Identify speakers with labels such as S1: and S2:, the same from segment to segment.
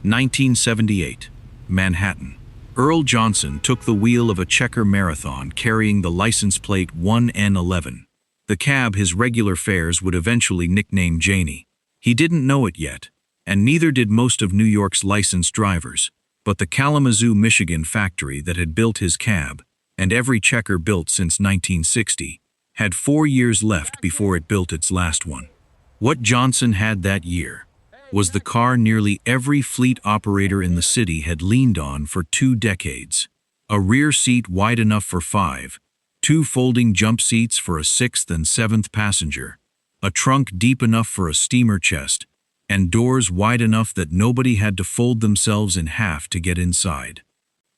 S1: 1978, Manhattan. Earl Johnson took the wheel of a Checker Marathon carrying the license plate 1N11. The cab his regular fares would eventually nickname Janie. He didn't know it yet, and neither did most of New York's licensed drivers, but the Kalamazoo, Michigan factory that had built his cab, and every Checker built since 1960, had 4 years left before it built its last one. What Johnson had that year was the car nearly every fleet operator in the city had leaned on for 2 decades. A rear seat wide enough for 5, 2 folding jump seats for a 6th and 7th passenger, a trunk deep enough for a steamer chest, and doors wide enough that nobody had to fold themselves in half to get inside.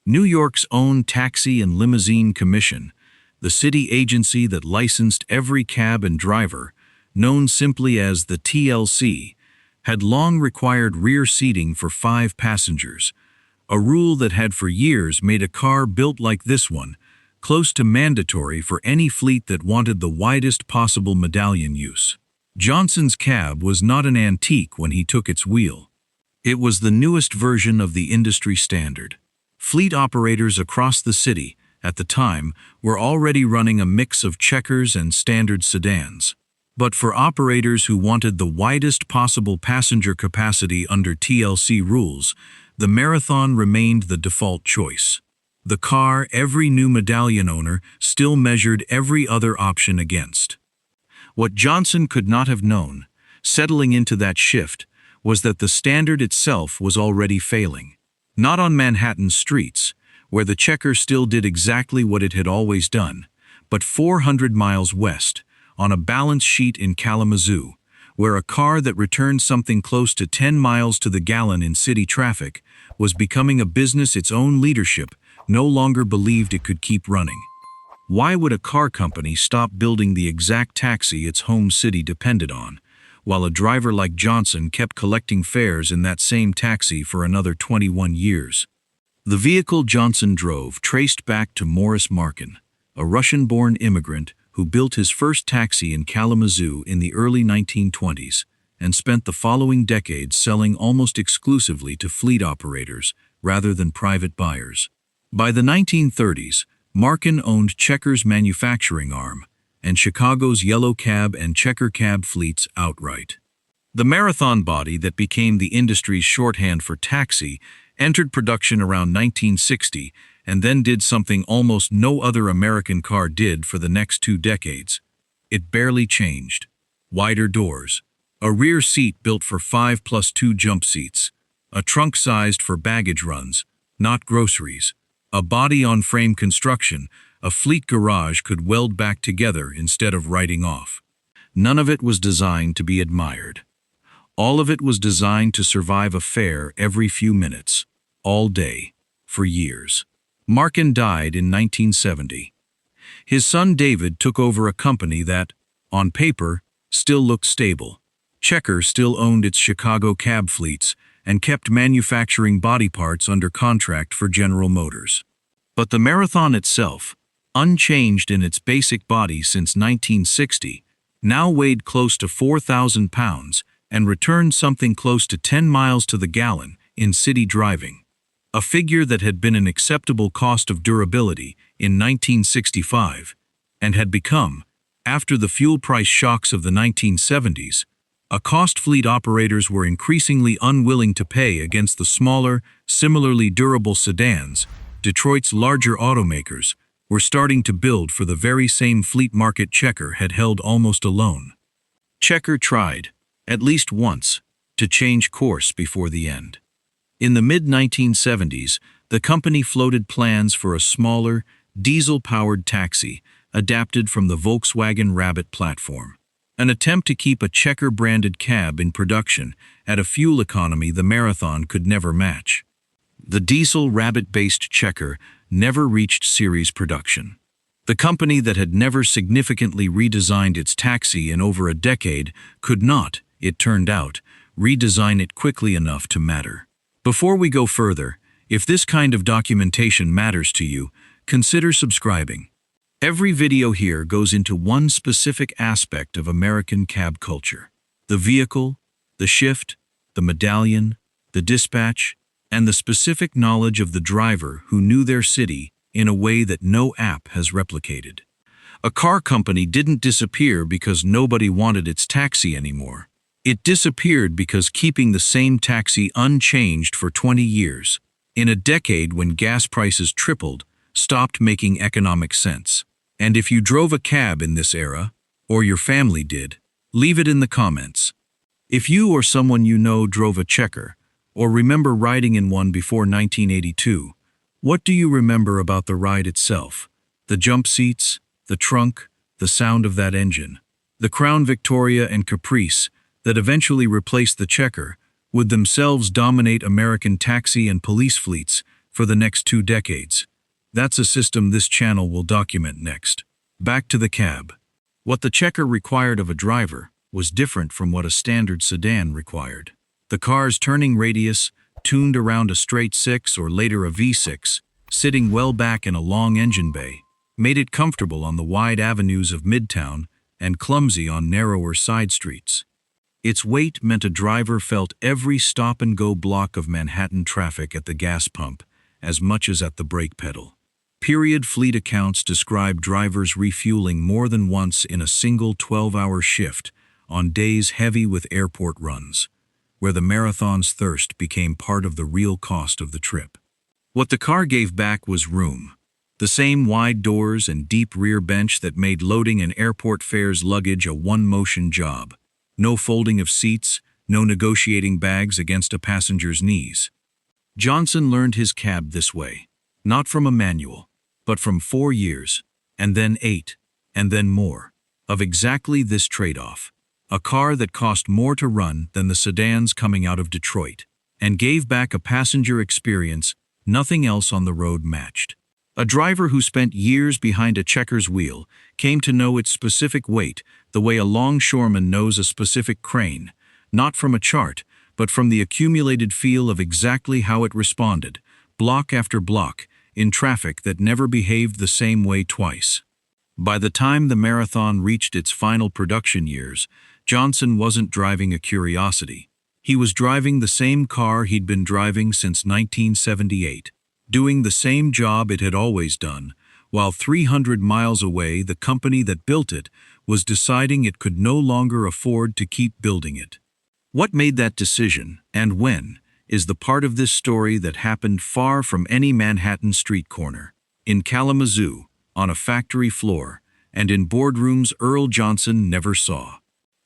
S1: New York's own Taxi and Limousine Commission, the city agency that licensed every cab and driver, known simply as the TLC, had long required rear seating for 5 passengers, a rule that had for years made a car built like this one close to mandatory for any fleet that wanted the widest possible medallion use. Johnson's cab was not an antique when he took its wheel. It was the newest version of the industry standard. Fleet operators across the city, at the time, were already running a mix of Checkers and standard sedans. But for operators who wanted the widest possible passenger capacity under TLC rules, the Marathon remained the default choice. The car every new medallion owner still measured every other option against. What Johnson could not have known, settling into that shift, was that the standard itself was already failing. Not on Manhattan's streets, where the Checker still did exactly what it had always done, but 400 miles west, on a balance sheet in Kalamazoo, where a car that returned something close to 10 miles to the gallon in city traffic was becoming a business its own leadership no longer believed it could keep running. Why would a car company stop building the exact taxi its home city depended on, while a driver like Johnson kept collecting fares in that same taxi for another 21 years? The vehicle Johnson drove traced back to Morris Markin, a Russian-born immigrant who built his first taxi in Kalamazoo in the early 1920s and spent the following decades selling almost exclusively to fleet operators rather than private buyers. By the 1930s, Markin owned Checker's manufacturing arm and Chicago's Yellow Cab and Checker Cab fleets outright. The Marathon body that became the industry's shorthand for taxi entered production around 1960 and then did something almost no other American car did for the next 2 decades. It barely changed. Wider doors, a rear seat built for 5 plus 2 jump seats, a trunk sized for baggage runs, not groceries, a body-on-frame construction a fleet garage could weld back together instead of writing off. None of it was designed to be admired. All of it was designed to survive a fare every few minutes, all day, for years. Markin died in 1970. His son David took over a company that, on paper, still looked stable. Checker still owned its Chicago cab fleets and kept manufacturing body parts under contract for General Motors. But the Marathon itself, unchanged in its basic body since 1960, now weighed close to 4,000 pounds and returned something close to 10 miles to the gallon in city driving. A figure that had been an acceptable cost of durability in 1965 and had become, after the fuel price shocks of the 1970s, a cost fleet operators were increasingly unwilling to pay against the smaller, similarly durable sedans Detroit's larger automakers were starting to build for the very same fleet market Checker had held almost alone. Checker tried, at least once, to change course before the end. In the mid-1970s, the company floated plans for a smaller, diesel-powered taxi adapted from the Volkswagen Rabbit platform, an attempt to keep a Checker-branded cab in production at a fuel economy the Marathon could never match. The diesel Rabbit-based Checker never reached series production. The company that had never significantly redesigned its taxi in over a decade could not, it turned out, redesign it quickly enough to matter. Before we go further, if this kind of documentation matters to you, consider subscribing. Every video here goes into one specific aspect of American cab culture: the vehicle, the shift, the medallion, the dispatch, and the specific knowledge of the driver who knew their city in a way that no app has replicated. A car company didn't disappear because nobody wanted its taxi anymore. It disappeared because keeping the same taxi unchanged for 20 years, in a decade when gas prices tripled, stopped making economic sense. And if you drove a cab in this era, or your family did, leave it in the comments. If you or someone you know drove a checker, or remember riding in one before 1982, what do you remember about the ride itself? The jump seats, the trunk, the sound of that engine. The Crown Victoria and Caprice, that eventually replaced the checker, would themselves dominate American taxi and police fleets for the next 2 decades. That's a system this channel will document next. Back to the cab. What the checker required of a driver was different from what a standard sedan required. The car's turning radius, tuned around a straight 6 or later a V6, sitting well back in a long engine bay, made it comfortable on the wide avenues of Midtown and clumsy on narrower side streets. Its weight meant a driver felt every stop-and-go block of Manhattan traffic at the gas pump as much as at the brake pedal. Period fleet accounts describe drivers refueling more than once in a single 12-hour shift on days heavy with airport runs, where the marathon's thirst became part of the real cost of the trip. What the car gave back was room. The same wide doors and deep rear bench that made loading an airport fare's luggage a one-motion job. No folding of seats, no negotiating bags against a passenger's knees. Johnson learned his cab this way, not from a manual, but from 4 years, and then 8, and then more, of exactly this trade-off. A car that cost more to run than the sedans coming out of Detroit, and gave back a passenger experience nothing else on the road matched. A driver who spent years behind a checker's wheel came to know its specific weight the way a longshoreman knows a specific crane, not from a chart, but from the accumulated feel of exactly how it responded, block after block, in traffic that never behaved the same way twice. By the time the marathon reached its final production years, Johnson wasn't driving a curiosity. He was driving the same car he'd been driving since 1978. Doing the same job it had always done, while 300 miles away the company that built it was deciding it could no longer afford to keep building it. What made that decision, and when, is the part of this story that happened far from any Manhattan street corner, in Kalamazoo, on a factory floor, and in boardrooms Earl Johnson never saw.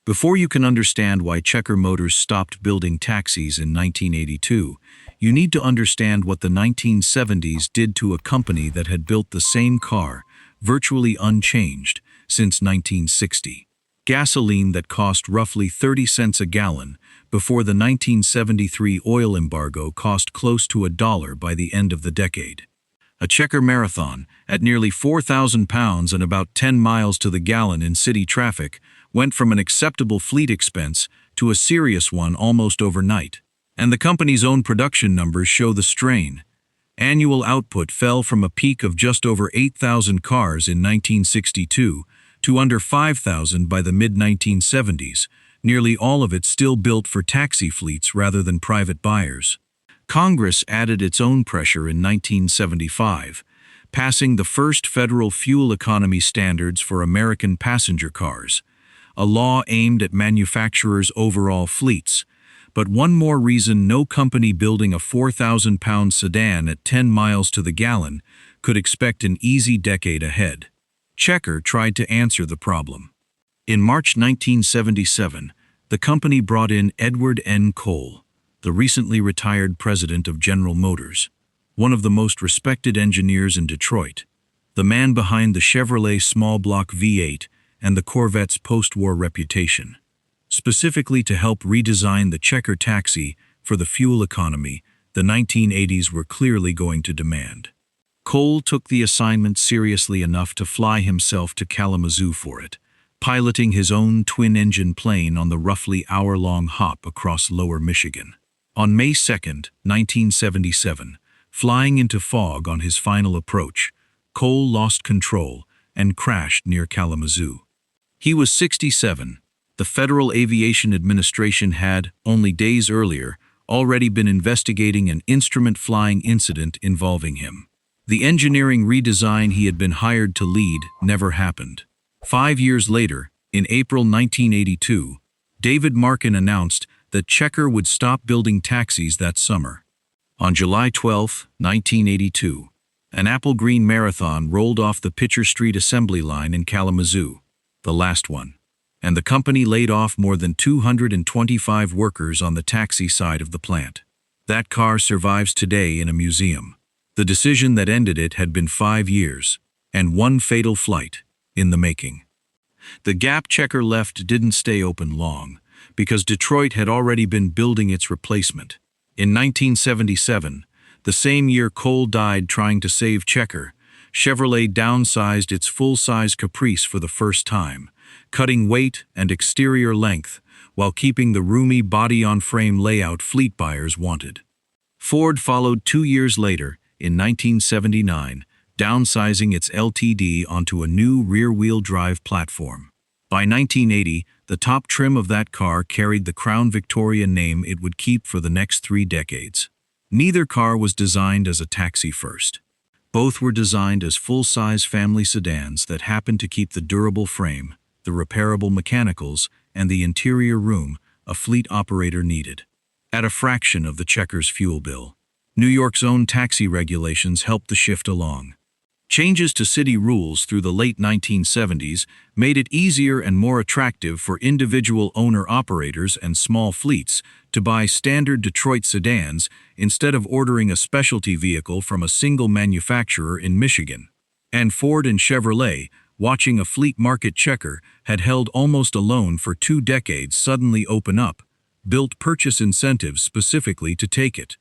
S1: Before you can understand why Checker Motors stopped building taxis in 1982, you need to understand what the 1970s did to a company that had built the same car, virtually unchanged, since 1960. Gasoline that cost roughly 30 cents a gallon before the 1973 oil embargo cost close to $1 by the end of the decade. A Checker Marathon, at nearly 4,000 pounds and about 10 miles to the gallon in city traffic, went from an acceptable fleet expense to a serious one almost overnight. And the company's own production numbers show the strain. Annual output fell from a peak of just over 8,000 cars in 1962 to under 5,000 by the mid-1970s, nearly all of it still built for taxi fleets rather than private buyers. Congress added its own pressure in 1975, passing the first federal fuel economy standards for American passenger cars, a law aimed at manufacturers' overall fleets. But one more reason no company building a 4,000-pound sedan at 10 miles to the gallon could expect an easy decade ahead. Checker tried to answer the problem. In March 1977, the company brought in Edward N. Cole, the recently retired president of General Motors, one of the most respected engineers in Detroit, the man behind the Chevrolet small block V8 and the Corvette's post-war reputation, specifically to help redesign the Checker taxi for the fuel economy the 1980s were clearly going to demand. Cole took the assignment seriously enough to fly himself to Kalamazoo for it, piloting his own twin-engine plane on the roughly hour-long hop across lower Michigan. On May 2, 1977, flying into fog on his final approach, Cole lost control and crashed near Kalamazoo. He was 67. The Federal Aviation Administration had, only days earlier, already been investigating an instrument flying incident involving him. The engineering redesign he had been hired to lead never happened. 5 years later, in April 1982, David Markin announced that Checker would stop building taxis that summer. On July 12, 1982, an apple green Marathon rolled off the Pitcher Street assembly line in Kalamazoo, the last one, and the company laid off more than 225 workers on the taxi side of the plant. That car survives today in a museum. The decision that ended it had been 5 years, and one fatal flight in the making. The gap Checker left didn't stay open long, because Detroit had already been building its replacement. In 1977, the same year Cole died trying to save Checker, Chevrolet downsized its full-size Caprice for the first time, cutting weight and exterior length while keeping the roomy body-on-frame layout fleet buyers wanted. Ford followed 2 years later, in 1979, downsizing its LTD onto a new rear-wheel drive platform. By 1980, the top trim of that car carried the Crown Victoria name it would keep for the next 3 decades. Neither car was designed as a taxi first. Both were designed as full-size family sedans that happened to keep the durable frame, the repairable mechanicals, and the interior room a fleet operator needed, at a fraction of the Checker's fuel bill. New York's own taxi regulations helped the shift along. Changes to city rules through the late 1970s made it easier and more attractive for individual owner-operators and small fleets to buy standard Detroit sedans instead of ordering a specialty vehicle from a single manufacturer in Michigan. And Ford and Chevrolet, watching a fleet market Checker had held almost alone for 2 decades suddenly open up, built purchase incentives specifically to take it.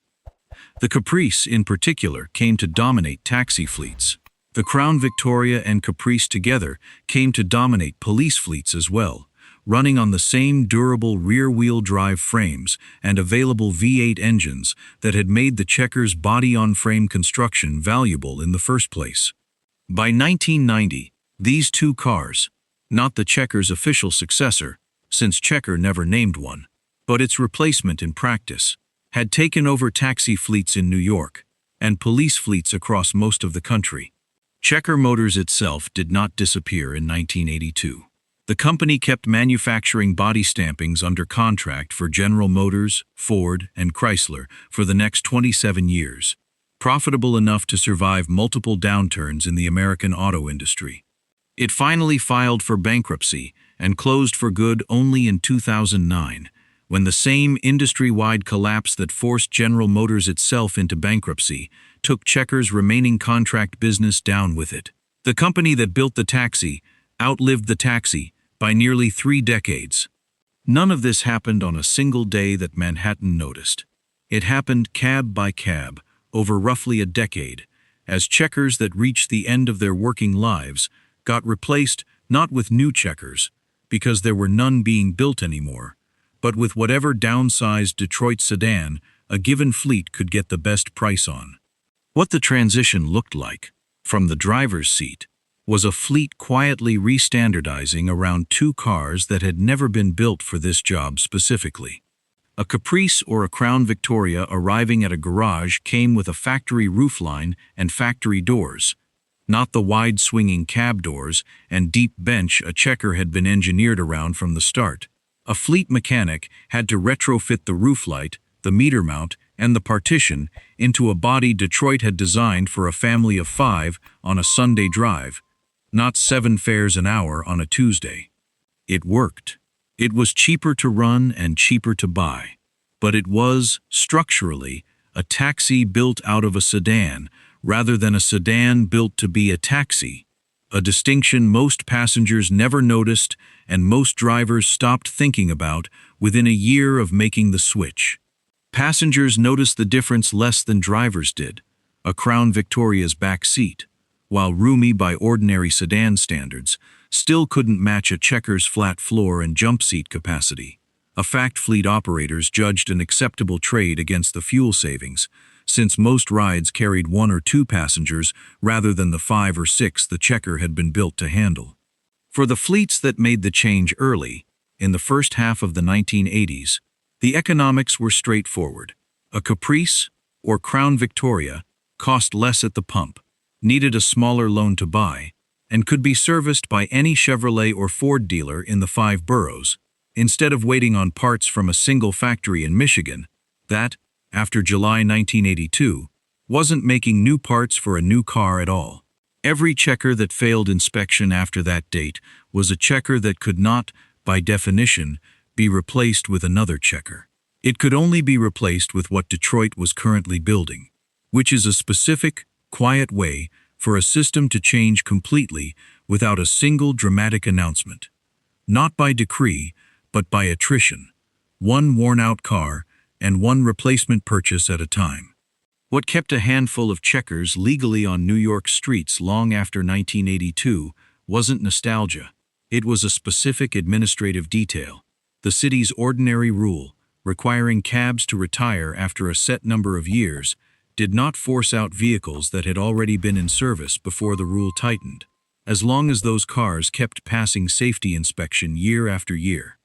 S1: The Caprice, in particular, came to dominate taxi fleets. The Crown Victoria and Caprice together came to dominate police fleets as well, running on the same durable rear-wheel drive frames and available V8 engines that had made the Checker's body-on-frame construction valuable in the first place. By 1990, these 2 cars, not the Checker's official successor, since Checker never named one, but its replacement in practice, had taken over taxi fleets in New York and police fleets across most of the country. Checker Motors itself did not disappear in 1982. The company kept manufacturing body stampings under contract for General Motors, Ford, and Chrysler for the next 27 years, profitable enough to survive multiple downturns in the American auto industry. It finally filed for bankruptcy and closed for good only in 2009, when the same industry-wide collapse that forced General Motors itself into bankruptcy took Checker's remaining contract business down with it. The company that built the taxi outlived the taxi by nearly 3 decades. None of this happened on a single day that Manhattan noticed. It happened cab by cab, over roughly a decade, as Checkers that reached the end of their working lives got replaced not with new Checkers, because there were none being built anymore, but with whatever downsized Detroit sedan a given fleet could get the best price on. What the transition looked like, from the driver's seat, was a fleet quietly re-standardizing around 2 cars that had never been built for this job specifically. A Caprice or a Crown Victoria arriving at a garage came with a factory roofline and factory doors, not the wide swinging cab doors and deep bench a Checker had been engineered around from the start. A fleet mechanic had to retrofit the roof light, the meter mount, and the partition into a body Detroit had designed for a family of 5 on a Sunday drive, not 7 fares an hour on a Tuesday. It worked. It was cheaper to run and cheaper to buy, but it was, structurally, a taxi built out of a sedan rather than a sedan built to be a taxi, a distinction most passengers never noticed and most drivers stopped thinking about within a year of making the switch. Passengers noticed the difference less than drivers did. A Crown Victoria's back seat, while roomy by ordinary sedan standards, still couldn't match a Checker's flat floor and jump seat capacity, a fact fleet operators judged an acceptable trade against the fuel savings, since most rides carried 1 or 2 passengers rather than the 5 or 6 the Checker had been built to handle. For the fleets that made the change early, in the first half of the 1980s, The economics were straightforward. A Caprice or Crown Victoria cost less at the pump, needed a smaller loan to buy, and could be serviced by any Chevrolet or Ford dealer in the 5 boroughs, instead of waiting on parts from a single factory in Michigan that, after July 1982, wasn't making new parts for a new car at all. Every checker that failed inspection after that date was a checker that could not, by definition, be replaced with another checker. It could only be replaced with what Detroit was currently building, which is a specific, quiet way for a system to change completely without a single dramatic announcement. Not by decree, but by attrition. One worn-out car and one replacement purchase at a time. What kept a handful of checkers legally on New York streets long after 1982 wasn't nostalgia. It was a specific administrative detail. The city's ordinary rule, requiring cabs to retire after a set number of years, did not force out vehicles that had already been in service before the rule tightened, as long as those cars kept passing safety inspection year after year.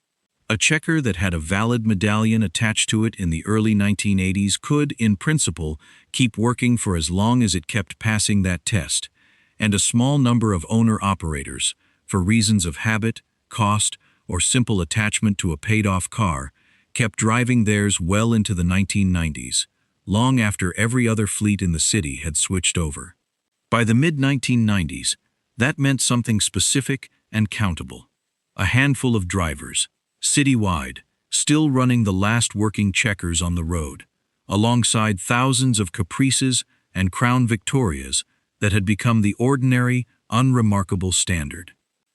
S1: A checker that had a valid medallion attached to it in the early 1980s could, in principle, keep working for as long as it kept passing that test, and a small number of owner-operators, for reasons of habit, cost, or simple attachment to a paid-off car, kept driving theirs well into the 1990s, long after every other fleet in the city had switched over. By the mid-1990s, that meant something specific and countable. A handful of drivers, citywide, still running the last working checkers on the road, alongside thousands of Caprices and Crown Victorias that had become the ordinary, unremarkable standard.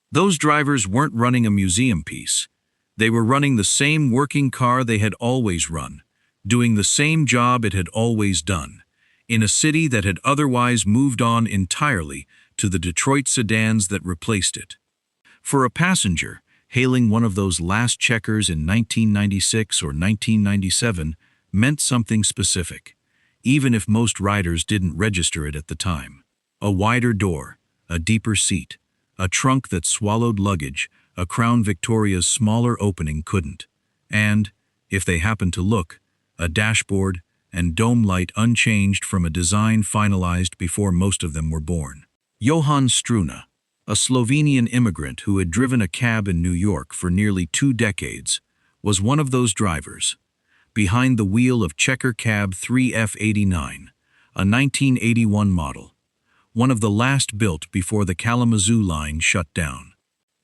S1: Those drivers weren't running a museum piece. They were running the same working car they had always run, doing the same job it had always done, in a city that had otherwise moved on entirely to the Detroit sedans that replaced it. For a passenger, hailing one of those last checkers in 1996 or 1997 meant something specific, even if most riders didn't register it at the time. A wider door, a deeper seat, a trunk that swallowed luggage a Crown Victoria's smaller opening couldn't, and, if they happened to look, a dashboard and dome light unchanged from a design finalized before most of them were born. Johan Struna, a Slovenian immigrant who had driven a cab in New York for nearly 2 decades, was one of those drivers, behind the wheel of Checker Cab 3F89, a 1981 model, one of the last built before the Kalamazoo line shut down.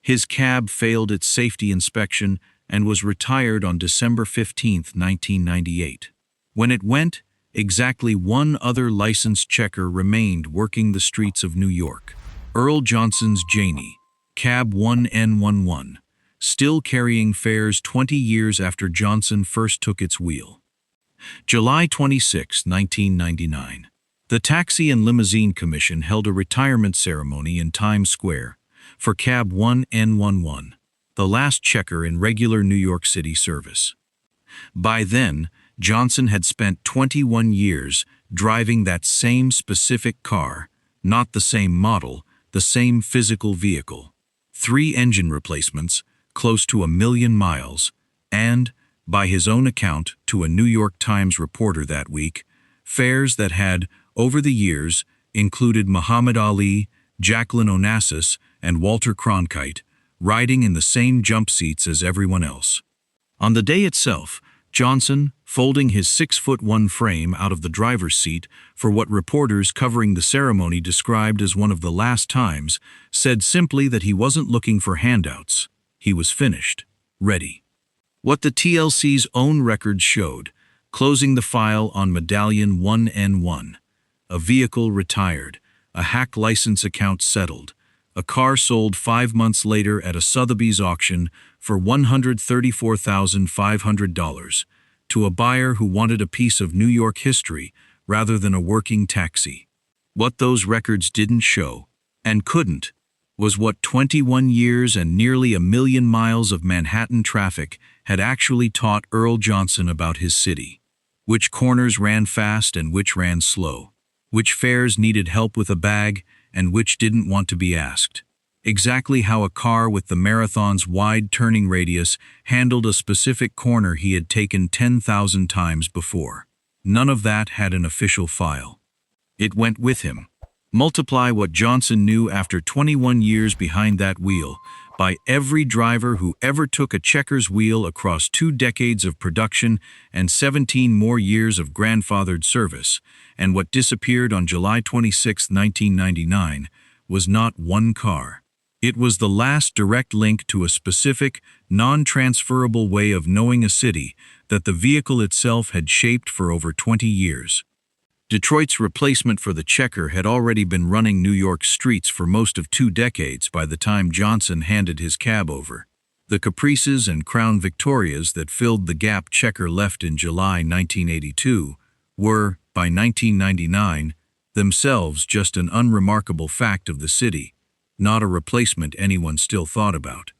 S1: His cab failed its safety inspection and was retired on December 15, 1998. When it went, exactly one other licensed checker remained working the streets of New York. Earl Johnson's Janie, Cab 1N11, still carrying fares 20 years after Johnson first took its wheel. July 26, 1999. The Taxi and Limousine Commission held a retirement ceremony in Times Square for Cab 1N11, the last checker in regular New York City service. By then, Johnson had spent 21 years driving that same specific car, not the same model, the same physical vehicle. 3 engine replacements, close to 1 million miles, and, by his own account to a New York Times reporter that week, fares that had, over the years, included Muhammad Ali, Jacqueline Onassis, and Walter Cronkite, riding in the same jump seats as everyone else. On the day itself, Johnson, folding his 6'1" frame out of the driver's seat for what reporters covering the ceremony described as one of the last times, said simply that he wasn't looking for handouts. He was finished, ready. What the TLC's own records showed, closing the file on Medallion 1N1, a vehicle retired, a hack license account settled, a car sold 5 months later at a Sotheby's auction for $134,500 to a buyer who wanted a piece of New York history rather than a working taxi. What those records didn't show, and couldn't, was what 21 years and nearly 1 million miles of Manhattan traffic had actually taught Earl Johnson about his city. Which corners ran fast and which ran slow. Which fares needed help with a bag and which didn't want to be asked. Exactly how a car with the Marathon's wide turning radius handled a specific corner he had taken 10,000 times before. None of that had an official file. It went with him. Multiply what Johnson knew after 21 years behind that wheel by every driver who ever took a checker's wheel across 2 decades of production and 17 more years of grandfathered service, and what disappeared on July 26, 1999, was not one car. It was the last direct link to a specific, non-transferable way of knowing a city that the vehicle itself had shaped for over 20 years. Detroit's replacement for the checker had already been running New York's streets for most of 2 decades by the time Johnson handed his cab over. The Caprices and Crown Victorias that filled the gap checker left in July 1982 were, by 1999, themselves just an unremarkable fact of the city, not a replacement anyone still thought about.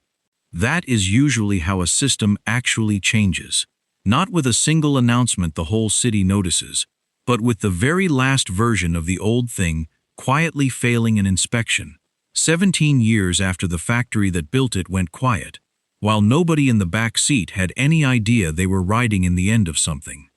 S1: That is usually how a system actually changes. Not with a single announcement the whole city notices, but with the very last version of the old thing quietly failing an inspection. 17 years after the factory that built it went quiet, while nobody in the back seat had any idea they were riding in the end of something.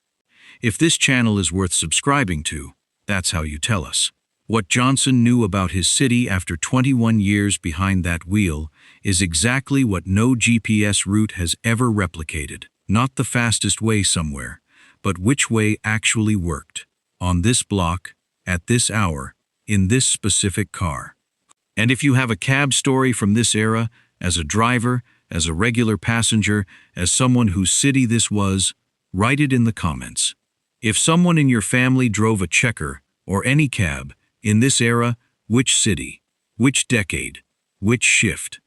S1: If this channel is worth subscribing to, that's how you tell us. What Johnson knew about his city after 21 years behind that wheel is exactly what no GPS route has ever replicated. Not the fastest way somewhere, but which way actually worked. On this block, at this hour, in this specific car. And if you have a cab story from this era, as a driver, as a regular passenger, as someone whose city this was, write it in the comments. If someone in your family drove a checker, or any cab, in this era, which city, which decade, which shift?